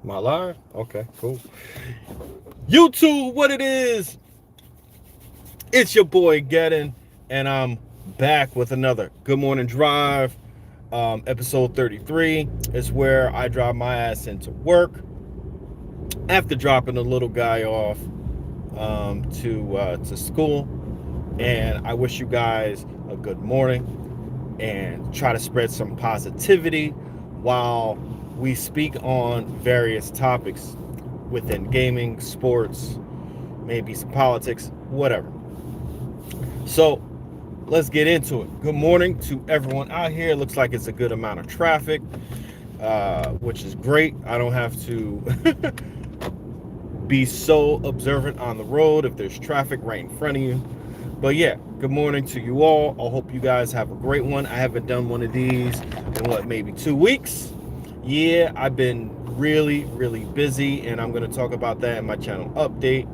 Am I live? Okay, cool. YouTube, what it is? It's your boy Gettin, and I'm back with another Good Morning Drive. Episode 33 is where I drive my ass into work after dropping the little guy off to school. And I wish you guys a good morning and try to spread some positivity while we speak on various topics within gaming, sports, maybe some politics, whatever. So let's get into it. Good morning to everyone out here. Looks like it's a good amount of traffic, which is great. I don't have to be so observant on the road if there's traffic right in front of you. But yeah, good morning to you all. I hope you guys have a great one. I haven't done one of these in maybe 2 weeks. Yeah, I've been really, really busy, and I'm going to talk about that in my channel update.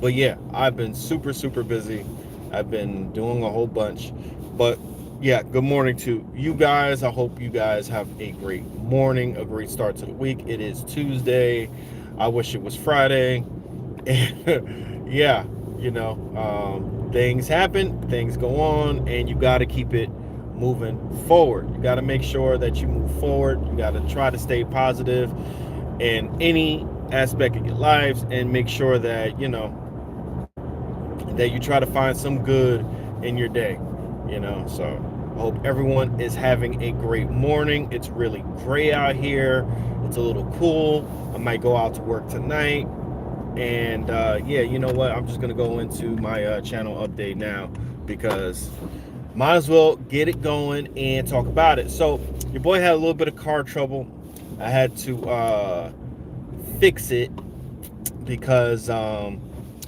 But yeah, I've been super, super busy. I've been doing a whole bunch. But yeah, good morning to you guys. I hope you guys have a great morning, a great start to the week. It is Tuesday. I wish it was Friday. And yeah, things happen, things go on, and you got to keep it moving forward. You got to make sure that you move forward. You got to try to stay positive in any aspect of your lives, and make sure that that you try to find some good in your day. So I hope everyone is having a great morning. It's really gray out here. It's a little cool. I might go out to work tonight. And yeah, you know what? I'm just going to go into my channel update now, because might as well get it going and talk about it. So your boy had a little bit of car trouble. I had to fix it because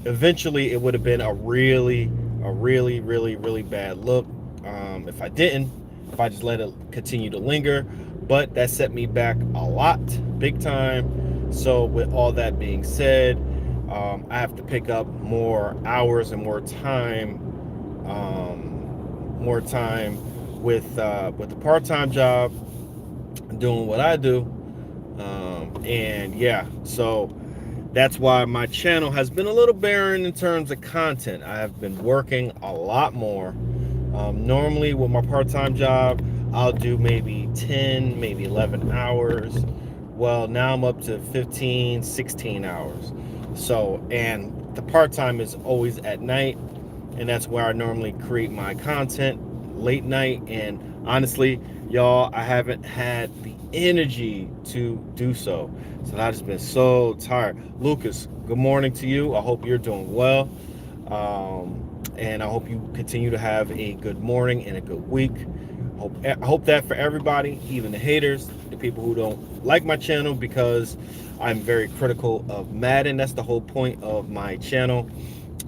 eventually it would have been a really, really bad look if I just let it continue to linger. But that set me back a lot, big time. So with all that being said, I have to pick up more hours and more time with the part-time job, doing what I do. And yeah, so that's why my channel has been a little barren in terms of content. I have been working a lot more. Normally with my part-time job, I'll do maybe 10, maybe 11 hours. Well, now I'm up to 15, 16 hours. So, and the part-time is always at night, and that's where I normally create my content, late night. And honestly, y'all, I haven't had the energy to do so. So I've just been so tired. Lucas, good morning to you. I hope you're doing well. And I hope you continue to have a good morning and a good week. I hope that for everybody, even the haters, the people who don't like my channel because I'm very critical of Madden. That's the whole point of my channel,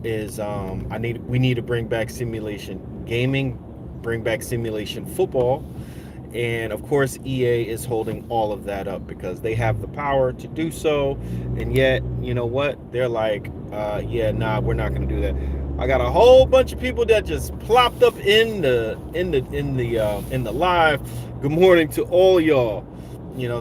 is we need to bring back simulation gaming, bring back simulation football. And of course, EA is holding all of that up because they have the power to do so. And yet, you know what? They're like, yeah, nah, we're not going to do that. I got a whole bunch of people that just plopped up in the live. Good morning to all y'all.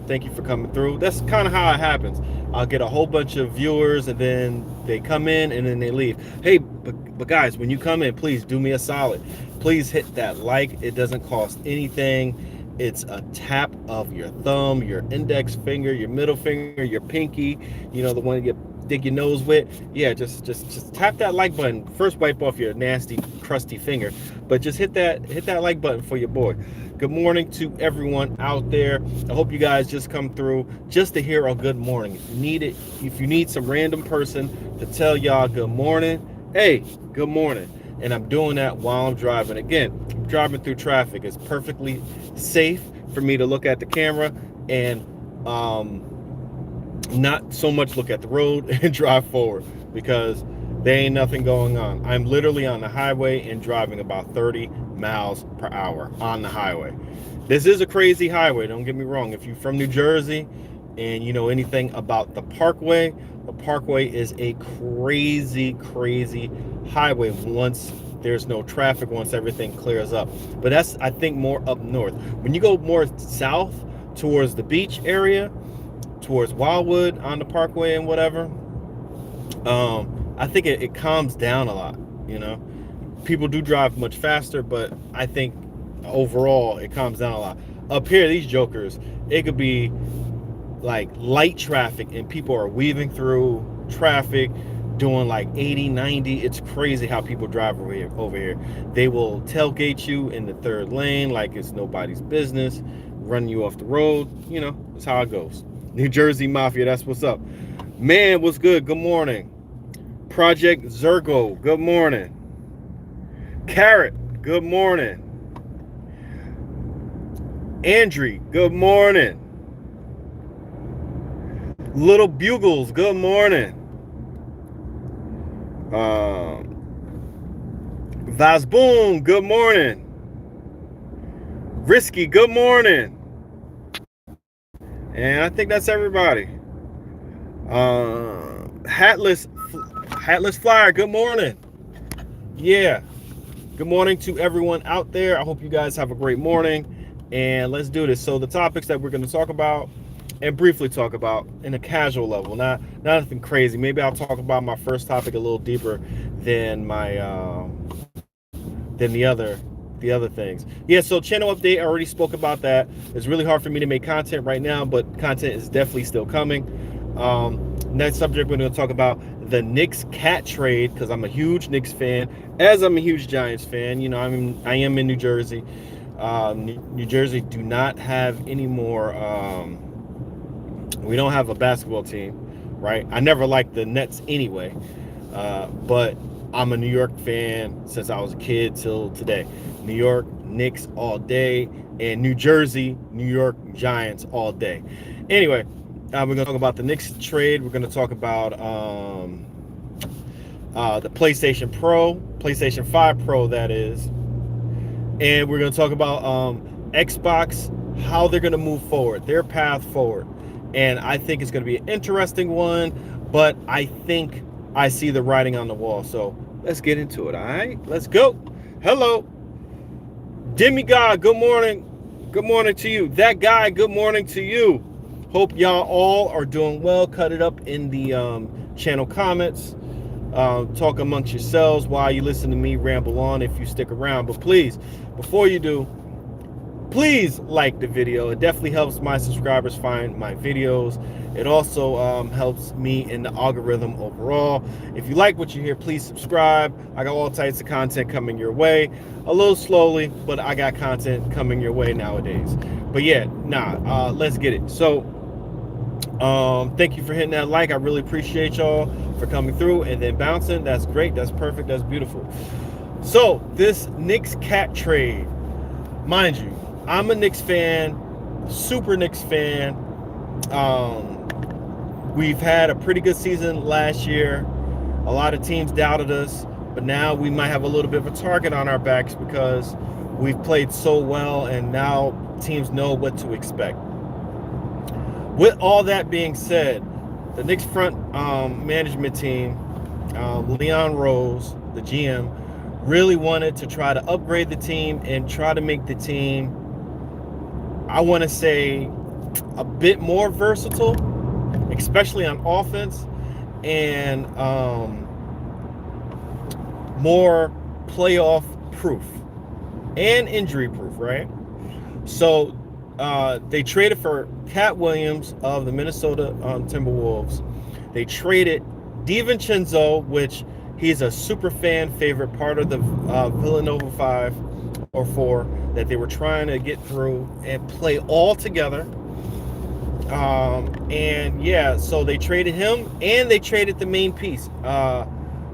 Thank you for coming through. That's kind of how it happens. I'll get a whole bunch of viewers, and then they come in and then they leave. Hey, but guys, when you come in, please do me a solid. Please hit that like. It doesn't cost anything. It's a tap of your thumb, your index finger, your middle finger, your pinky, the one you dig your nose with. Yeah, just tap that like button. First, wipe off your nasty, crusty finger, but just hit that like button for your boy. Good morning to everyone out there. I hope you guys just come through just to hear a good morning. If you need some random person to tell y'all good morning, hey, good morning. And I'm doing that while I'm driving. Again, I'm driving through traffic. It's perfectly safe for me to look at the camera and not so much look at the road and drive forward, because there ain't nothing going on. I'm literally on the highway and driving about 30 miles per hour on the highway. This is a crazy highway, don't get me wrong. If you're from New Jersey and you know anything about the Parkway is a crazy highway once there's no traffic, once everything clears up. But that's, I think, more up north. When you go more south towards the beach area, towards Wildwood on the Parkway and whatever, I think it calms down a lot. You know, people do drive much faster, but I think overall it calms down a lot. Up here, these jokers, it could be like light traffic and people are weaving through traffic doing like 80, 90. It's crazy how people drive over here. They will tailgate you in the third lane like it's nobody's business, run you off the road. You know, that's how it goes. New Jersey Mafia, that's what's up. Man, what's good? Good morning. Project Zergo, good morning. Carrot, good morning. Andrew, good morning. Little Bugles, good morning. Vazboom, good morning. Risky, good morning. And I think that's everybody. Hatless Flyer, good morning. Yeah, good morning to everyone out there. I hope you guys have a great morning, and let's do this. So the topics that we're going to talk about and briefly talk about in a casual level, not nothing crazy. Maybe I'll talk about my first topic a little deeper than my than the other things. Yeah, so channel update, I already spoke about that. It's really hard for me to make content right now, but content is definitely still coming. Next subject, we're going to talk about the Knicks cat trade, because I'm a huge Knicks fan, as I'm a huge Giants fan. You know, I am in New Jersey. New Jersey do not have any more. We don't have a basketball team, right? I never liked the Nets anyway, but I'm a New York fan since I was a kid till today. New York Knicks all day, and New Jersey, New York Giants all day. Anyway, we're going to talk about the Knicks trade. We're going to talk about the PlayStation 5 Pro, that is. And we're going to talk about Xbox, how they're going to move forward, their path forward. And I think it's going to be an interesting one, but I think I see the writing on the wall. So let's get into it, all right? Let's go. Hello. Demigod, good morning. Good morning to you. That guy, good morning to you. Hope y'all all are doing well. Cut it up in the channel comments. Talk amongst yourselves while you listen to me ramble on if you stick around. But please, before you do, please like the video. It definitely helps my subscribers find my videos. It also helps me in the algorithm overall. If you like what you hear, please subscribe. I got all types of content coming your way. A little slowly, but I got content coming your way nowadays. But yeah, let's get it. So thank you for hitting that like. I really appreciate y'all for coming through and then bouncing. That's great. That's perfect. That's beautiful. So this Knicks cat trade, mind you, I'm a Knicks fan, super Knicks fan. We've had a pretty good season last year. A lot of teams doubted us, but now we might have a little bit of a target on our backs because we've played so well, and now teams know what to expect. With all that being said, the Knicks front management team, Leon Rose, the GM, really wanted to try to upgrade the team and try to make the team, I want to say, a bit more versatile, especially on offense, and more playoff proof and injury proof, right? So they traded for Cat Williams of the Minnesota Timberwolves. They traded DiVincenzo, which he's a super fan favorite, part of the Villanova 5 or 4 that they were trying to get through and play all together. And yeah, so they traded him, and they traded the main piece,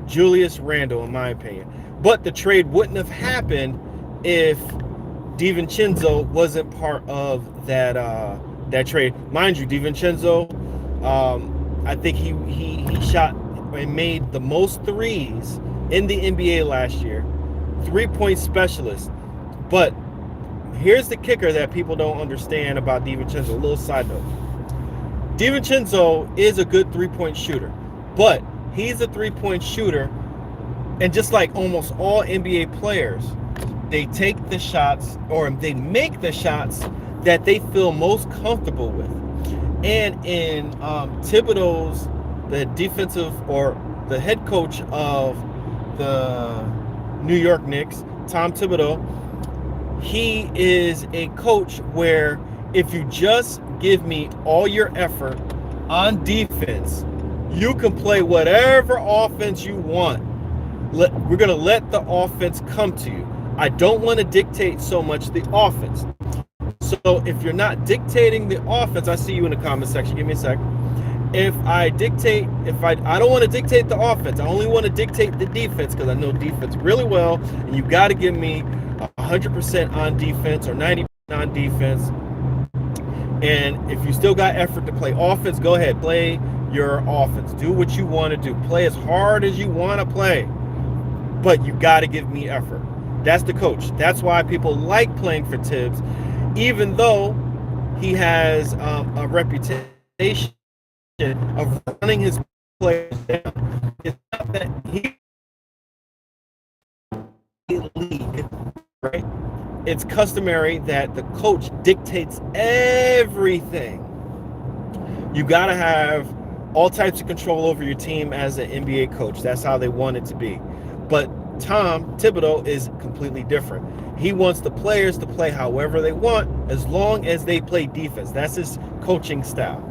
Julius Randle, in my opinion. But the trade wouldn't have happened if DiVincenzo wasn't part of that trade. Mind you, DiVincenzo, I think he shot and made the most threes in the NBA last year, 3-point specialist. But here's the kicker that people don't understand about DiVincenzo. A little side note. DiVincenzo is a good 3-point shooter, but he's a 3-point shooter, and just like almost all NBA players, they take the shots, or they make the shots that they feel most comfortable with. And in Thibodeau's, the defensive or the head coach of the New York Knicks, Tom Thibodeau, he is a coach where if you just give me all your effort on defense, you can play whatever offense you want. We're going to let the offense come to you. I don't want to dictate so much the offense. So if you're not dictating the offense, I see you in the comment section. Give me a sec. If I don't want to dictate the offense. I only want to dictate the defense because I know defense really well. And you got to give me 100% on defense or 90% on defense. And if you still got effort to play offense, go ahead, play your offense. Do what you want to do. Play as hard as you want to play. But you got to give me effort. That's the coach. That's why people like playing for Tibbs, even though he has a reputation of running his players down. It's not that he league, right? It's customary that the coach dictates everything. You got to have all types of control over your team as an NBA coach. That's how they want it to be. But Tom Thibodeau is completely different. He wants the players to play however they want as long as they play defense. That's his coaching style.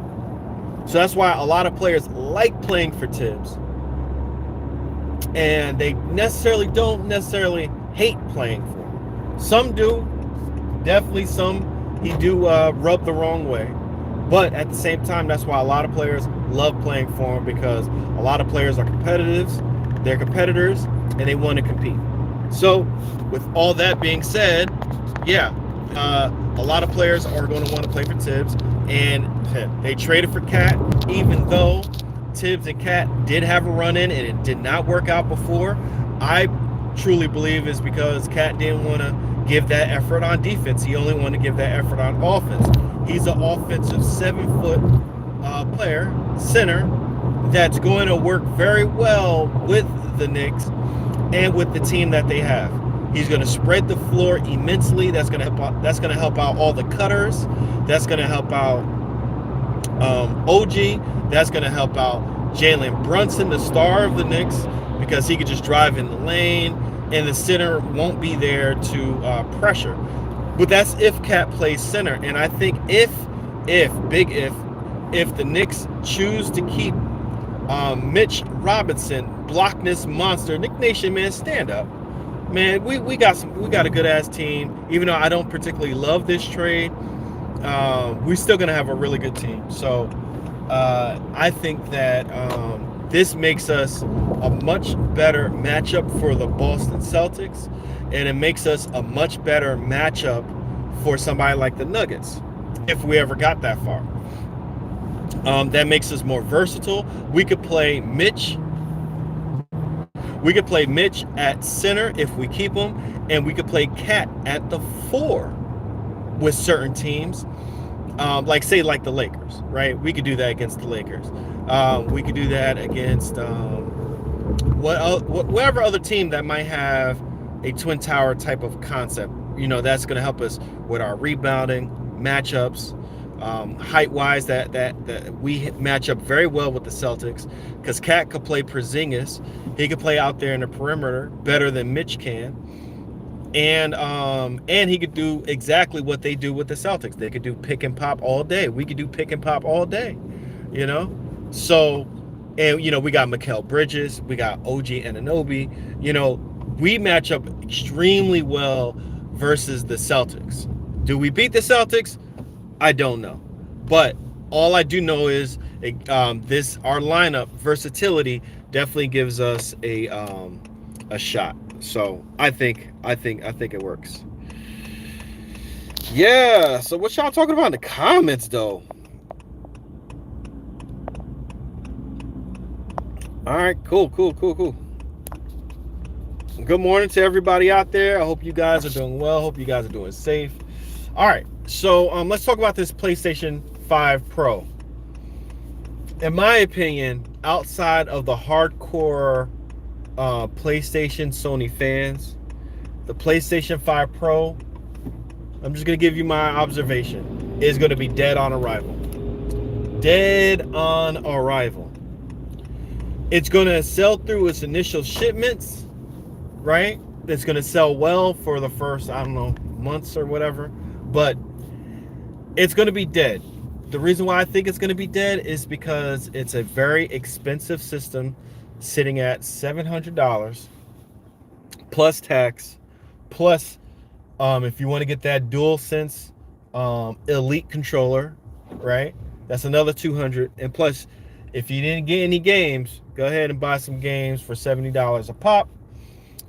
So that's why a lot of players like playing for Tibbs. And they don't necessarily hate playing for him. Some do. Definitely some he do rub the wrong way. But at the same time, that's why a lot of players love playing for him, because a lot of players are they're competitors, and they want to compete. So with all that being said, yeah, a lot of players are going to want to play for Tibbs, and they traded for Cat, even though Tibbs and Cat did have a run-in and it did not work out before. I truly believe is because Cat didn't want to give that effort on defense. He only wanted to give that effort on offense. He's an offensive 7-foot player, center, that's going to work very well with the Knicks and with the team that they have. He's going to spread the floor immensely. That's going to help out all the cutters. That's going to help out OG. That's going to help out Jalen Brunson, the star of the Knicks, because he could just drive in the lane, and the center won't be there to pressure. But that's if Cat plays center. And I think if the Knicks choose to keep Mitch Robinson, Blockness Monster, Nick Nation, man, stand up. Man, we got a good ass team. Even though I don't particularly love this trade, we're still gonna have a really good team. So I think that this makes us a much better matchup for the Boston Celtics, and it makes us a much better matchup for somebody like the Nuggets, if we ever got that far. That makes us more versatile. We could play Mitch. We could play Mitch at center if we keep him, and we could play Cat at the 4 with certain teams, like the Lakers, right? We could do that against the Lakers. We could do that against whatever other team that might have a twin tower type of concept. You know, that's going to help us with our rebounding matchups. Height-wise, that we match up very well with the Celtics, because Cat could play Porzingis. He could play out there in the perimeter better than Mitch can, and he could do exactly what they do with the Celtics. They could do pick and pop all day. We could do pick and pop all day, you know. So, and you know, we got Mikal Bridges, we got OG Anunoby. You know, we match up extremely well versus the Celtics. Do we beat the Celtics? I don't know, but all I do know is our lineup versatility definitely gives us a shot. So I think it works. Yeah. So what y'all talking about in the comments though? All right. Cool. Good morning to everybody out there. I hope you guys are doing well. Hope you guys are doing safe. All right. So let's talk about this PlayStation 5 Pro. In my opinion, outside of the hardcore PlayStation Sony fans, the PlayStation 5 Pro, I'm just going to give you my observation, is going to be dead on arrival. dead on arrival. It's going to sell through its initial shipments, right? It's going to sell well for the first, I don't know, months or whatever, but it's going to be dead. The reason why I think it's going to be dead is because it's a very expensive system sitting at $700 plus tax, plus if you want to get that DualSense Elite controller, right? That's another 200. And plus, if you didn't get any games, go ahead and buy some games for $70 a pop.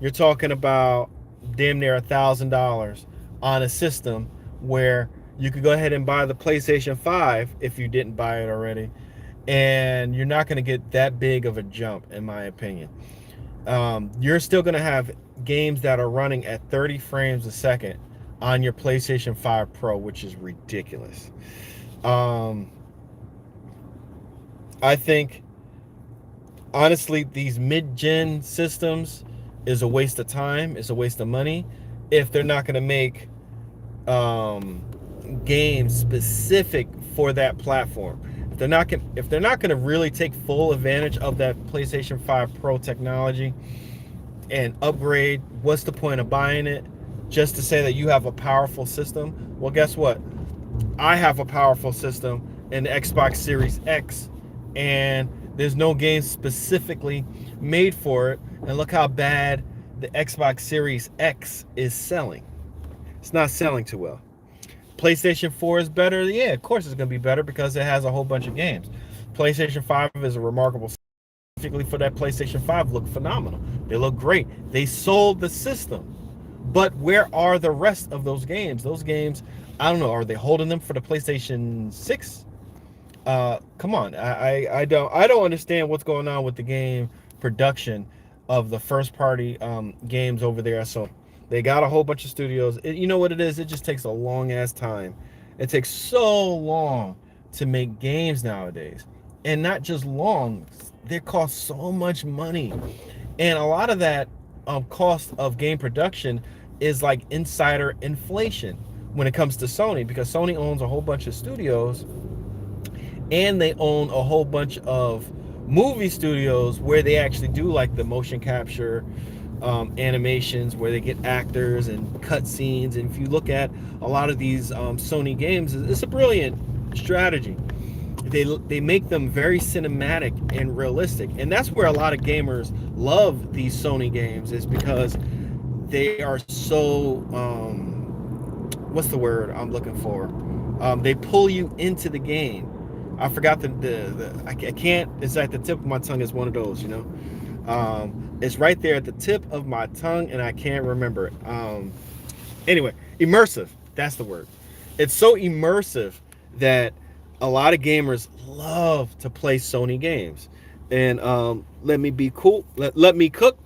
You're talking about damn near $1,000 on a system where you could go ahead and buy the PlayStation 5 if you didn't buy it already, and you're not going to get that big of a jump, in my opinion. You're still going to have games that are running at 30 frames a second on your PlayStation 5 Pro, which is ridiculous. I think, honestly, these mid-gen systems is a waste of time. It's a waste of money if they're not going to make games specific for that platform. If they're not going to really take full advantage of that PlayStation 5 Pro technology and upgrade, what's the point of buying it just to say that you have a powerful system? Well, guess what? I have a powerful system in the Xbox Series X, and there's no game specifically made for it. And look how bad the Xbox Series X is selling. It's not selling too well. PlayStation 4 is better. Yeah, of course it's going to be better because it has a whole bunch of games. PlayStation 5 is a remarkable, specifically for that PlayStation 5, look phenomenal. They look great. They sold the system. But where are the rest of those games? Those games, I don't know, are they holding them for the PlayStation 6? Come on. I don't understand what's going on with the game production of the first party games over there. So they got a whole bunch of studios. You know what it is? It just takes a long ass time. It takes so long to make games nowadays. And not just long, they cost so much money. And a lot of that cost of game production is like insider inflation when it comes to Sony, because Sony owns a whole bunch of studios and they own a whole bunch of movie studios where they actually do like the motion capture animations, where they get actors and cutscenes. And if you look at a lot of these Sony games, it's a brilliant strategy. They make them very cinematic and realistic, and that's where a lot of gamers love these Sony games, is because they are so what's the word I'm looking for? They pull you into the game. I forgot I can't. It's at the tip of my tongue. Is one of those, you know. It's right there at the tip of my tongue, and I can't remember it. Anyway, immersive. That's the word. It's so immersive that a lot of gamers love to play Sony games. And let me be cool. Let me cook.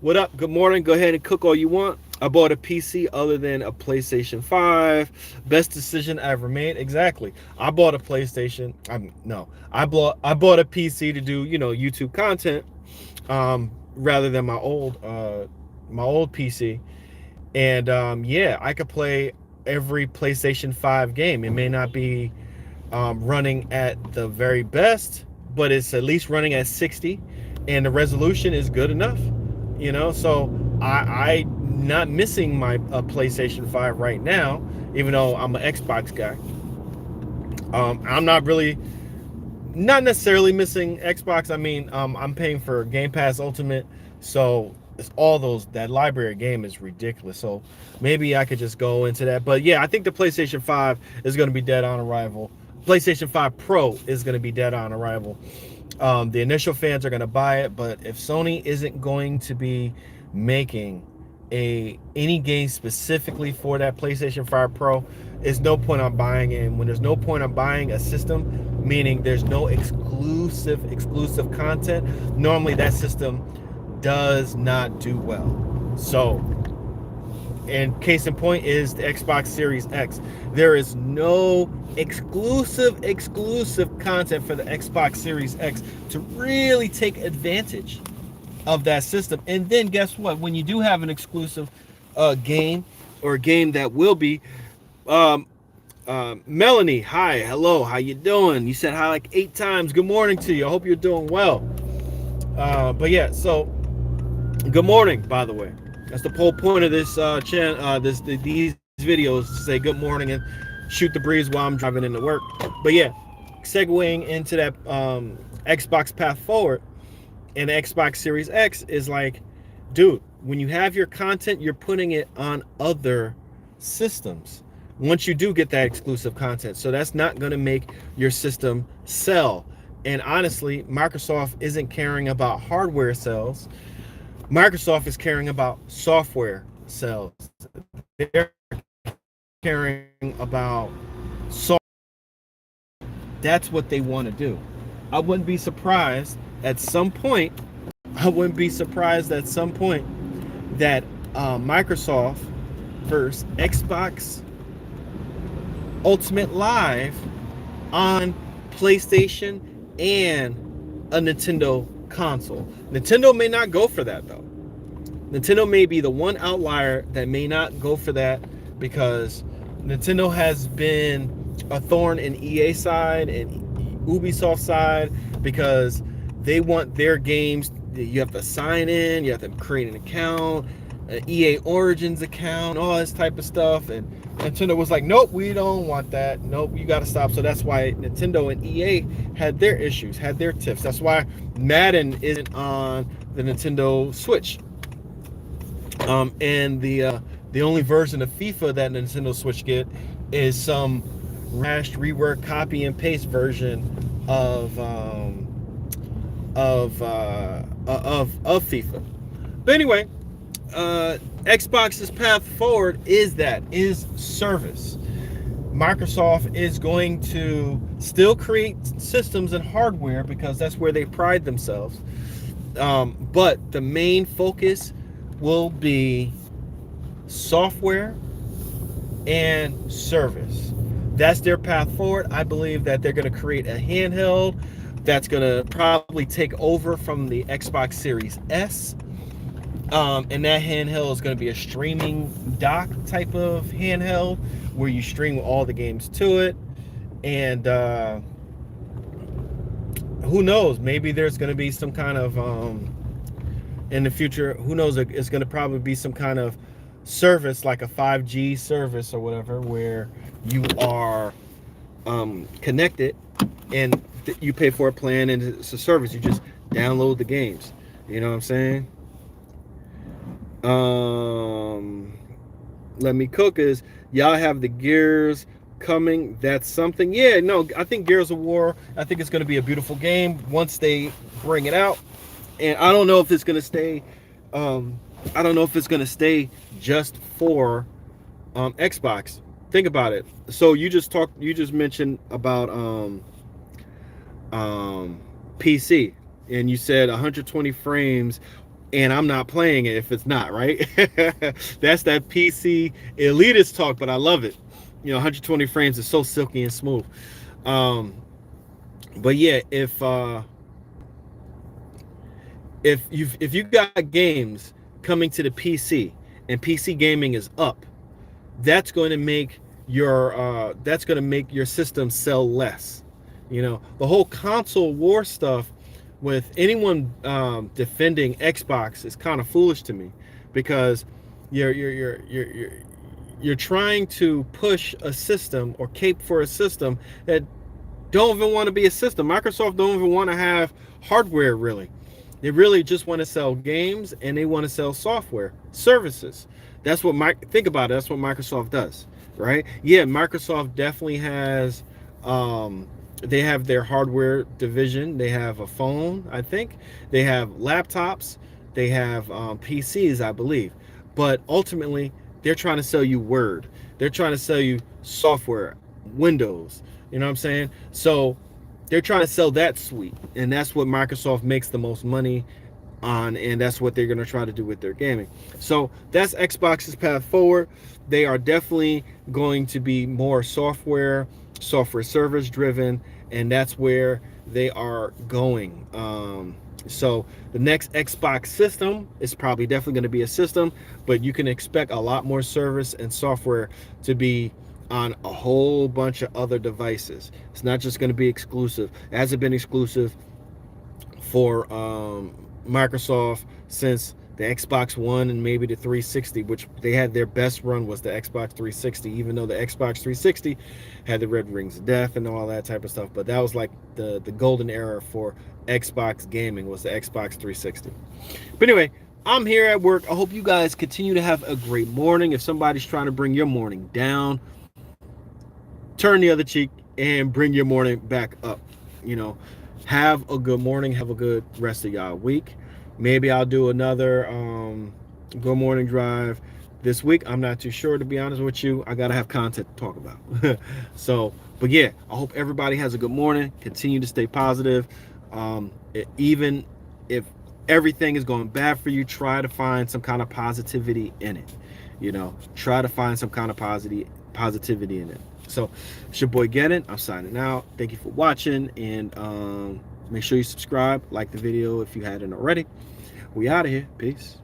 What up? Good morning. Go ahead and cook all you want. I bought a PC other than a PlayStation 5. Best decision I ever made. Exactly. I bought a PlayStation. I bought a PC to do, you know, YouTube content, rather than my old PC. And yeah, I could play every PlayStation 5 game. It may not be running at the very best, but it's at least running at 60, and the resolution is good enough, you know. So I'm not missing my PlayStation 5 right now, even though I'm an Xbox guy. I'm not necessarily missing Xbox. I mean, I'm paying for Game Pass Ultimate, so it's all that library game is ridiculous. So maybe I could just go into that. But yeah, I think the PlayStation 5 is going to be dead on arrival. PlayStation 5 Pro is going to be dead on arrival. The initial fans are going to buy it, but if Sony isn't going to be making any game specifically for that PlayStation 5 Pro, there's no point on buying it. And when there's no point on buying a system, meaning there's no exclusive content, normally that system does not do well. So, and case in point is the Xbox Series X. There is no exclusive content for the Xbox Series X to really take advantage of that system. And then guess what? When you do have an exclusive game, or a game that will be Melanie, hi, hello, how you doing? You said hi like 8 times. Good morning to you. I hope you're doing well. But yeah, so good morning, by the way. That's the whole point of this these videos, to say good morning and shoot the breeze while I'm driving into work. But yeah, segueing into that Xbox path forward and the Xbox Series X is like, dude, when you have your content, you're putting it on other systems. Once you do get that exclusive content, so that's not going to make your system sell. And honestly, Microsoft isn't caring about hardware sales. Microsoft is caring about software sales. They're caring about software. That's what they want to do. I wouldn't be surprised at some point. I wouldn't be surprised at some point that Microsoft first Xbox Ultimate Live on PlayStation and a Nintendo console. Nintendo may not go for that though. Nintendo may be the one outlier that may not go for that, because Nintendo has been a thorn in EA side and Ubisoft side, because they want their games, you have to sign in, you have to create an account, an EA Origins account, all this type of stuff. And Nintendo was like, nope, we don't want that. Nope, you got to stop. So that's why Nintendo and EA had their issues, had their tiffs. That's why Madden isn't on the Nintendo Switch. And the only version of FIFA that Nintendo Switch get is some rashed rework, copy and paste version of FIFA. But anyway, Xbox's path forward is service. Microsoft is going to still create systems and hardware because that's where they pride themselves. But the main focus will be software and service. That's their path forward. I believe that they're going to create a handheld that's going to probably take over from the Xbox Series S. And that handheld is going to be a streaming dock type of handheld where you stream all the games to it. And who knows? Maybe there's going to be some kind of in the future, who knows, it's going to probably be some kind of service like a 5G service or whatever, where you are connected and you pay for a plan and it's a service. You just download the games. You know what I'm saying? Let Me Cook is, y'all have the Gears coming. That's something. Yeah, no, I think Gears of War, I think it's going to be a beautiful game once they bring it out. And I don't know if it's going to stay, I don't know if it's going to stay just for Xbox. Think about it. So you just mentioned about PC, and you said 120 frames, and I'm not playing it if it's not, right? That's that PC elitist talk, but I love it. You know, 120 frames is so silky and smooth. But yeah, if you got games coming to the PC and PC gaming is up, that's going to make your system sell less. You know, the whole console war stuff with anyone defending Xbox is kind of foolish to me, because you're trying to push a system or cape for a system that don't even want to be a system. Microsoft don't even want to have hardware, really. They really just want to sell games, and they want to sell software services. That's what think about it. That's what Microsoft does, right? Yeah, Microsoft definitely has. They have their hardware division. They have a phone, I think. They have laptops. They have PCs, I believe. But ultimately, they're trying to sell you Word. They're trying to sell you software, Windows. You know what I'm saying? So they're trying to sell that suite, and that's what Microsoft makes the most money on, and that's what they're going to try to do with their gaming. So that's Xbox's path forward. They are definitely going to be more software service driven, and that's where they are going. So the next Xbox system is probably definitely going to be a system, but you can expect a lot more service and software to be on a whole bunch of other devices. It's not just going to be exclusive. It hasn't been exclusive for Microsoft since the Xbox One and maybe the 360, which they had their best run was the Xbox 360, even though the Xbox 360 had the red rings of death and all that type of stuff. But that was like the golden era for Xbox gaming was the Xbox 360. But anyway, I'm here at work. I hope you guys continue to have a great morning. If somebody's trying to bring your morning down, turn the other cheek and bring your morning back up. You know, have a good morning. Have a good rest of y'all week. Maybe I'll do another good morning drive this week. I'm not too sure, to be honest with you. I gotta have content to talk about. So, but yeah, I hope everybody has a good morning. Continue to stay positive. Even if everything is going bad for you, try to find some kind of positivity in it. You know, try to find some kind of positivity in it. So it's your boy Get It. I'm signing out. Thank you for watching, and make sure you subscribe, like the video if you hadn't already. We out of here. Peace.